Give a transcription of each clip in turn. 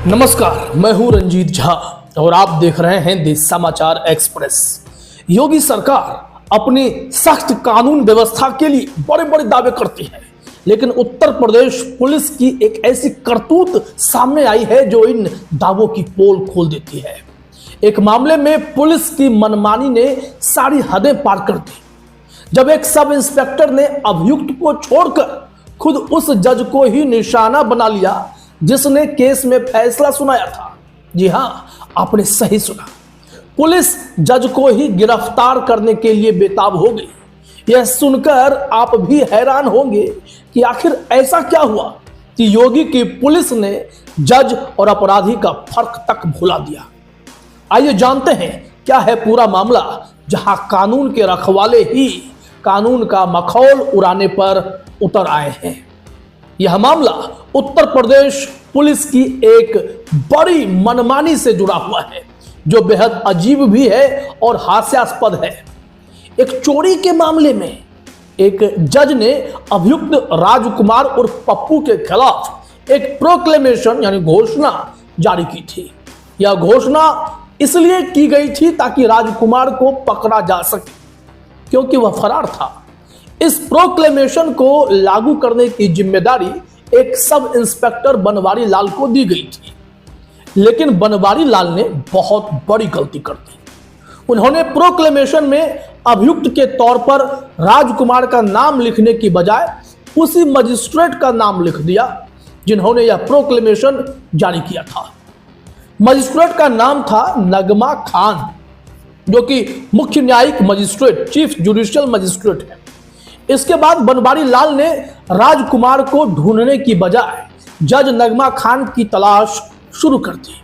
नमस्कार, मैं हूं रंजीत झा और आप देख रहे हैं द समाचार एक्सप्रेस। योगी सरकार अपनी सख्त कानून व्यवस्था के लिए बड़े बड़े दावे करती है, लेकिन उत्तर प्रदेश पुलिस की एक ऐसी करतूत सामने आई है जो इन दावों की पोल खोल देती है। एक मामले में पुलिस की मनमानी ने सारी हदें पार कर दी, जब एक सब इंस्पेक्टर ने अभियुक्त को छोड़कर खुद उस जज को ही निशाना बना लिया जिसने केस में फैसला सुनाया था। जी हां, आपने सही सुना, पुलिस जज को ही गिरफ्तार करने के लिए बेताब हो गई। यह सुनकर आप भी हैरान होंगे कि आखिर ऐसा क्या हुआ कि योगी की पुलिस ने जज और अपराधी का फर्क तक भुला दिया। आइए जानते हैं क्या है पूरा मामला, जहां कानून के रखवाले ही कानून का मखौल उड़ाने पर उतर आए हैं। यह मामला उत्तर प्रदेश पुलिस की एक बड़ी मनमानी से जुड़ा हुआ है, जो बेहद अजीब भी है और हास्यास्पद है। एक चोरी के मामले में एक जज ने अभियुक्त राजकुमार और पप्पू के खिलाफ एक प्रोक्लेमेशन यानी घोषणा जारी की थी। यह घोषणा इसलिए की गई थी ताकि राजकुमार को पकड़ा जा सके, क्योंकि वह फरार था। इस प्रोक्लेमेशन को लागू करने की जिम्मेदारी एक सब इंस्पेक्टर बनवारी लाल को दी गई थी, लेकिन बनवारी लाल ने बहुत बड़ी गलती कर दी। उन्होंने प्रोक्लेमेशन में अभियुक्त के तौर पर राजकुमार का नाम लिखने की बजाय उसी मजिस्ट्रेट का नाम लिख दिया जिन्होंने यह प्रोक्लेमेशन जारी किया था। मजिस्ट्रेट का नाम था नगमा खान, जो कि मुख्य न्यायिक मजिस्ट्रेट, चीफ जुडिशियल मजिस्ट्रेट है। इसके बाद बनवारी लाल ने राजकुमार को ढूंढने की बजाय जज नगमा खान की तलाश शुरू कर दी,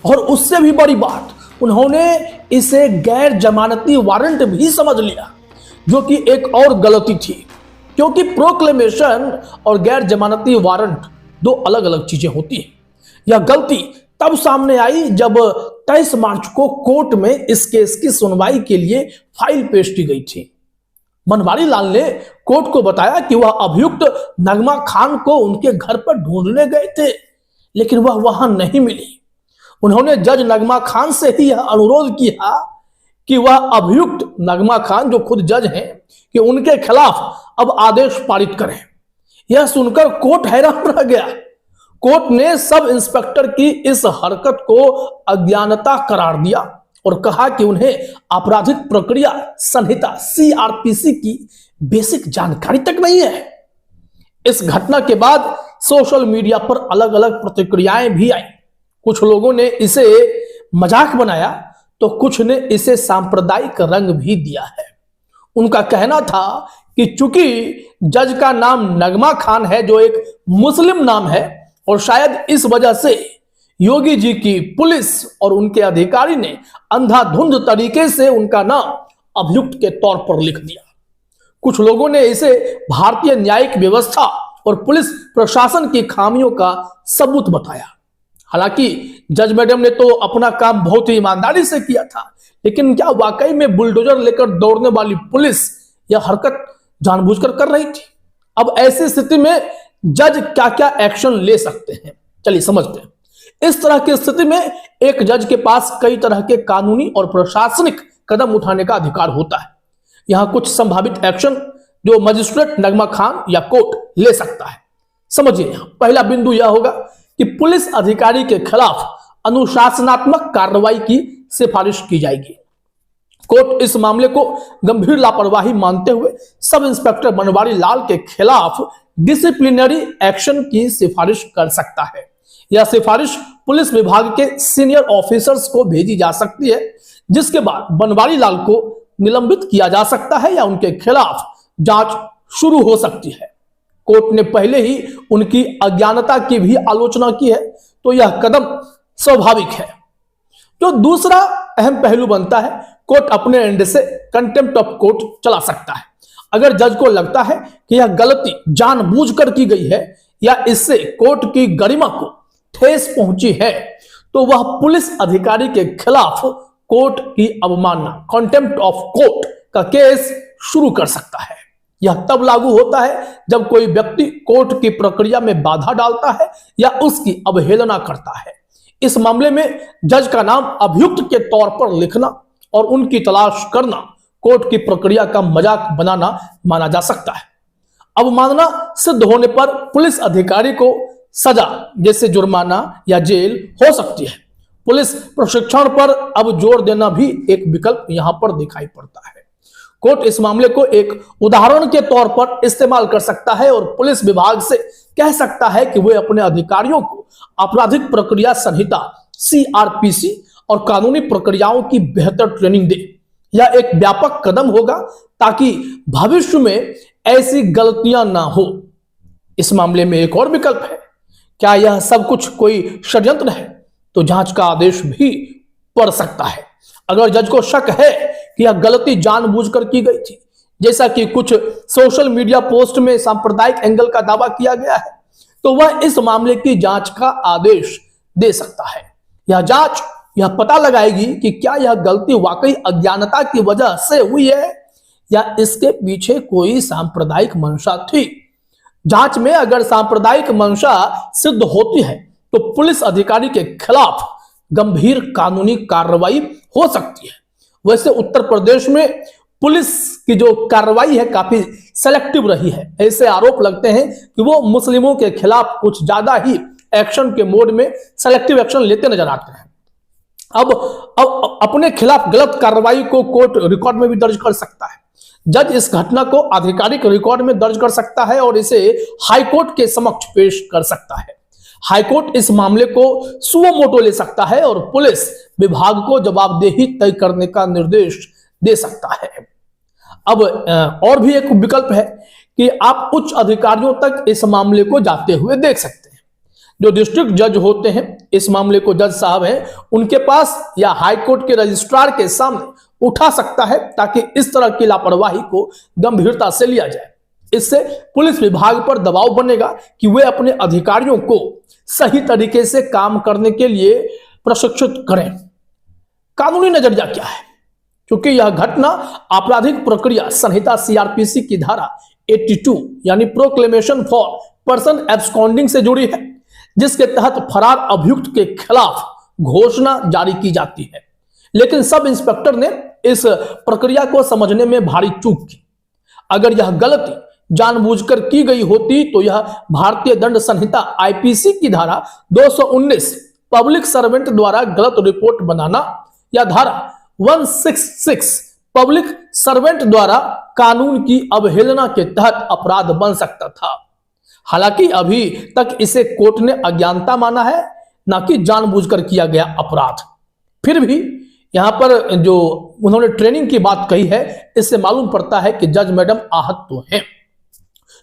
और उससे भी बड़ी बात, उन्होंने इसे गैर जमानती वारंट भी समझ लिया, जो कि एक और गलती थी, क्योंकि प्रोक्लेमेशन और गैर जमानती वारंट दो अलग अलग चीजें होती हैं। यह गलती तब सामने आई जब 23 मार्च को कोर्ट में इस केस की सुनवाई के लिए फाइल पेश की गई थी। बनवारी लाल ने कोर्ट को बताया कि वह अभियुक्त नगमा खान को उनके घर पर ढूंढने गए थे, लेकिन वह वहां नहीं मिली। उन्होंने जज नगमा खान से ही यह अनुरोध किया कि वह अभियुक्त नगमा खान, जो खुद जज हैं, कि उनके खिलाफ अब आदेश पारित करें। यह सुनकर कोर्ट हैरान रह गया। कोर्ट ने सब इंस्पेक्टर की इस हरकत को अज्ञानता करार दिया और कहा कि उन्हें आपराधिक प्रक्रिया संहिता CRPC की बेसिक जानकारी तक नहीं है। इस घटना के बाद सोशल मीडिया पर अलग अलग प्रतिक्रियाएं भी आई। कुछ लोगों ने इसे मजाक बनाया तो कुछ ने इसे सांप्रदायिक रंग भी दिया है। उनका कहना था कि चूंकि जज का नाम नगमा खान है, जो एक मुस्लिम नाम है, और शायद इस वजह से योगी जी की पुलिस और उनके अधिकारी ने अंधाधुंध तरीके से उनका नाम अभियुक्त के तौर पर लिख दिया। कुछ लोगों ने इसे भारतीय न्यायिक व्यवस्था और पुलिस प्रशासन की खामियों का सबूत बताया। हालांकि जज मैडम ने तो अपना काम बहुत ही ईमानदारी से किया था, लेकिन क्या वाकई में बुलडोजर लेकर दौड़ने वाली पुलिस यह हरकत जानबूझकर कर रही थी? अब ऐसी स्थिति में जज क्या क्या एक्शन ले सकते हैं, चलिए समझते हैं। इस तरह की स्थिति में एक जज के पास कई तरह के कानूनी और प्रशासनिक कदम उठाने का अधिकार होता है। यहां कुछ संभावित एक्शन जो मजिस्ट्रेट नगमा खान या कोर्ट ले सकता है, समझिए। यहां पहला बिंदु यह होगा कि पुलिस अधिकारी के खिलाफ अनुशासनात्मक कार्रवाई की सिफारिश की जाएगी। कोर्ट इस मामले को गंभीर लापरवाही मानते हुए सब इंस्पेक्टर बनवारी लाल के खिलाफ डिसिप्लिनरी एक्शन की सिफारिश कर सकता है। यह सिफारिश पुलिस विभाग के सीनियर ऑफिसर्स को भेजी जा सकती है, जिसके बाद बनवारी लाल को निलंबित किया जा सकता है या उनके खिलाफ जांच शुरू हो सकती है। कोर्ट ने पहले ही उनकी अज्ञानता की भी आलोचना की है, तो यह कदम स्वाभाविक है। जो दूसरा अहम पहलू बनता है, कोर्ट अपने एंड से कंटेम्प्ट ऑफ कोर्ट चला सकता है। अगर जज को लगता है कि यह गलती जानबूझकर की गई है या इससे कोर्ट की गरिमा को ठेस पहुंची है, तो वह पुलिस अधिकारी के खिलाफ कोर्ट की अवमानना, कंटेम्प्ट ऑफ कोर्ट का केस शुरू कर सकता है। यह तब लागू होता है जब कोई व्यक्ति कोर्ट की प्रक्रिया में बाधा डालता है या उसकी अवहेलना करता है। इस मामले में जज का नाम अभियुक्त के तौर पर लिखना और उनकी तलाश करना कोर्ट की प्रक्रिया का मजाक बनाना माना जा सकता है। अवमानना सिद्ध होने पर पुलिस अधिकारी को सजा जैसे जुर्माना या जेल हो सकती है। पुलिस प्रशिक्षण पर अब जोर देना भी एक विकल्प यहां पर दिखाई पड़ता है। कोर्ट इस मामले को एक उदाहरण के तौर पर इस्तेमाल कर सकता है और पुलिस विभाग से कह सकता है कि वे अपने अधिकारियों को आपराधिक प्रक्रिया संहिता CRPC और कानूनी प्रक्रियाओं की बेहतर ट्रेनिंग दे। यह एक व्यापक कदम होगा ताकि भविष्य में ऐसी गलतियां ना हो। इस मामले में एक और विकल्प है। क्या यह सब कुछ कोई षड्यंत्र है तो जांच का आदेश भी पड़ सकता है। अगर जज को शक है कि यह गलती जानबूझकर की गई थी, जैसा कि कुछ सोशल मीडिया पोस्ट में सांप्रदायिक एंगल का दावा किया गया है, तो वह इस मामले की जांच का आदेश दे सकता है। यह जांच यह पता लगाएगी कि क्या यह गलती वाकई अज्ञानता की वजह से हुई है या इसके पीछे कोई सांप्रदायिक मंशा थी। जांच में अगर सांप्रदायिक मंशा सिद्ध होती है तो पुलिस अधिकारी के खिलाफ गंभीर कानूनी कार्रवाई हो सकती है। वैसे उत्तर प्रदेश में पुलिस की जो कार्रवाई है काफी सेलेक्टिव रही है। ऐसे आरोप लगते हैं कि वो मुस्लिमों के खिलाफ कुछ ज्यादा ही एक्शन के मोड में सेलेक्टिव एक्शन लेते नजर आते हैं। अब अपने खिलाफ गलत कार्रवाई को कोर्ट रिकॉर्ड में भी दर्ज कर सकता है। जज इस घटना को आधिकारिक रिकॉर्ड में दर्ज कर सकता है और इसे हाईकोर्ट के समक्ष पेश कर सकता है। हाईकोर्ट इस मामले को सुओ मोटो ले सकता है और पुलिस विभाग को जवाबदेही तय करने का निर्देश दे सकता है। अब और भी एक विकल्प है कि आप उच्च अधिकारियों तक इस मामले को जाते हुए देख सकते हैं। जो डिस्ट्रिक्ट जज होते हैं, इस मामले को जज साहब हैं, उनके पास या हाईकोर्ट के रजिस्ट्रार के सामने उठा सकता है ताकि इस तरह की लापरवाही को गंभीरता से लिया जाए। इससे पुलिस विभाग पर दबाव बनेगा कि वे अपने अधिकारियों को सही तरीके से काम करने के लिए प्रशिक्षित करें। कानूनी नजरिया क्या है? क्योंकि यह घटना आपराधिक प्रक्रिया संहिता CRPC की धारा 82 यानी प्रोक्लेमेशन फॉर पर्सन एब्सकॉन्डिंग से जुड़ी है, जिसके तहत फरार अभियुक्त के खिलाफ घोषणा जारी की जाती है। लेकिन सब इंस्पेक्टर ने इस प्रक्रिया को समझने में भारी चूक की। अगर यह गलती जानबूझकर की गई होती तो यह भारतीय दंड संहिता IPC की धारा 219 पब्लिक सर्वेंट द्वारा गलत रिपोर्ट बनाना या धारा 166 पब्लिक सर्वेंट द्वारा कानून की अवहेलना के तहत अपराध बन सकता था। हालांकि अभी तक इसे कोर्ट ने अज्ञानता माना है, ना कि जानबूझकर किया गया अपराध। फिर भी यहां पर जो उन्होंने ट्रेनिंग की बात कही है, इससे मालूम पड़ता है कि जज मैडम आहत तो हैं।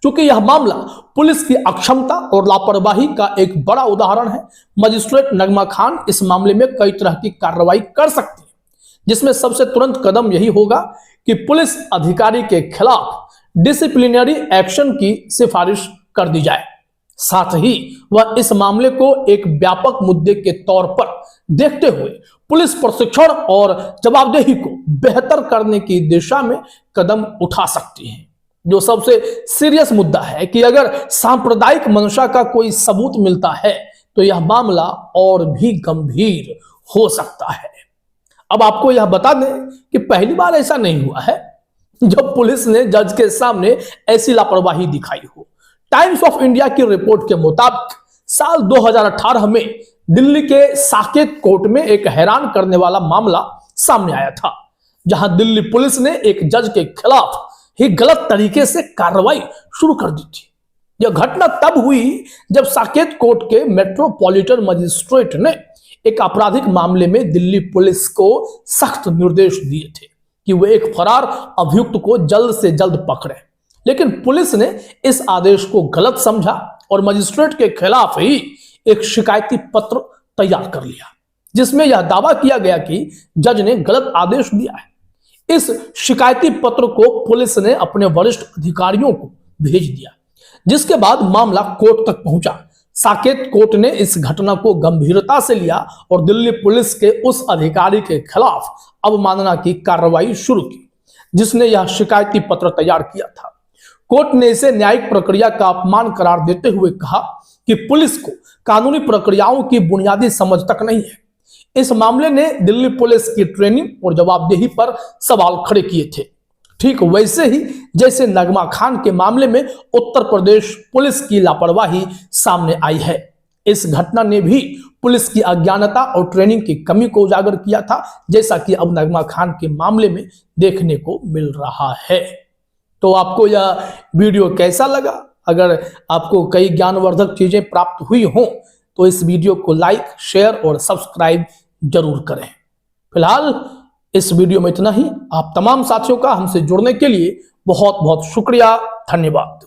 क्योंकि यह मामला पुलिस की अक्षमता और लापरवाही का एक बड़ा उदाहरण है। मजिस्ट्रेट नगमा खान इस मामले में कई तरह की कार्रवाई कर सकती है, जिसमें सबसे तुरंत कदम यही होगा कि पुलिस अधिकारी के खिलाफ डिसिप्लिनरी एक्शन की सिफारिश कर दी जाए। साथ ही वह इस मामले को एक व्यापक मुद्दे के तौर पर देखते हुए पुलिस प्रशिक्षण और जवाबदेही को बेहतर करने की दिशा में कदम उठा सकती है। जो सबसे सीरियस मुद्दा है कि अगर सांप्रदायिक मंशा का कोई सबूत मिलता है तो यह मामला और भी गंभीर हो सकता है। अब आपको यह बता दें कि पहली बार ऐसा नहीं हुआ है जब पुलिस ने जज के सामने ऐसी लापरवाही दिखाई हो। टाइम्स ऑफ इंडिया की रिपोर्ट के मुताबिक साल 2018 में दिल्ली के साकेत कोर्ट में एक हैरान करने वाला मामला सामने आया था, जहां दिल्ली पुलिस ने एक जज के खिलाफ ही गलत तरीके से कार्रवाई शुरू कर दी थी। यह घटना तब हुई जब साकेत कोर्ट के मेट्रोपॉलिटन मजिस्ट्रेट ने एक आपराधिक मामले में दिल्ली पुलिस को सख्त निर्देश दिए थे कि वे एक फरार अभियुक्त को जल्द से जल्द पकड़े। लेकिन पुलिस ने इस आदेश को गलत समझा और मजिस्ट्रेट के खिलाफ ही एक शिकायती पत्र तैयार कर लिया, जिसमें यह दावा किया गया कि जज ने गलत आदेश दिया है। इस शिकायती पत्र को पुलिस ने अपने वरिष्ठ अधिकारियों को भेज दिया, जिसके बाद मामला कोर्ट तक पहुंचा। साकेत कोर्ट ने इस घटना को गंभीरता से लिया और दिल्ली पुलिस के उस अधिकारी के खिलाफ अवमानना की कार्रवाई शुरू की। जिसने यह शिकायती पत्र तैयार किया था। कोर्ट ने इसे न्यायिक प्रक्रिया का अपमान करार देते हुए कहा कि पुलिस को कानूनी प्रक्रियाओं की बुनियादी समझ तक नहीं है। इस मामले ने दिल्ली पुलिस की ट्रेनिंग और जवाबदेही पर सवाल खड़े किए थे, ठीक वैसे ही जैसे नगमा खान के मामले में उत्तर प्रदेश पुलिस की लापरवाही सामने आई है। इस घटना ने भी पुलिस की अज्ञानता और ट्रेनिंग की कमी को उजागर किया था, जैसा कि अब नगमा खान के मामले में देखने को मिल रहा है। तो आपको यह वीडियो कैसा लगा? अगर आपको कई ज्ञानवर्धक चीजें प्राप्त हुई हों तो इस वीडियो को लाइक, शेयर और सब्सक्राइब जरूर करें। फिलहाल इस वीडियो में इतना ही। आप तमाम साथियों का हमसे जुड़ने के लिए बहुत बहुत शुक्रिया, धन्यवाद।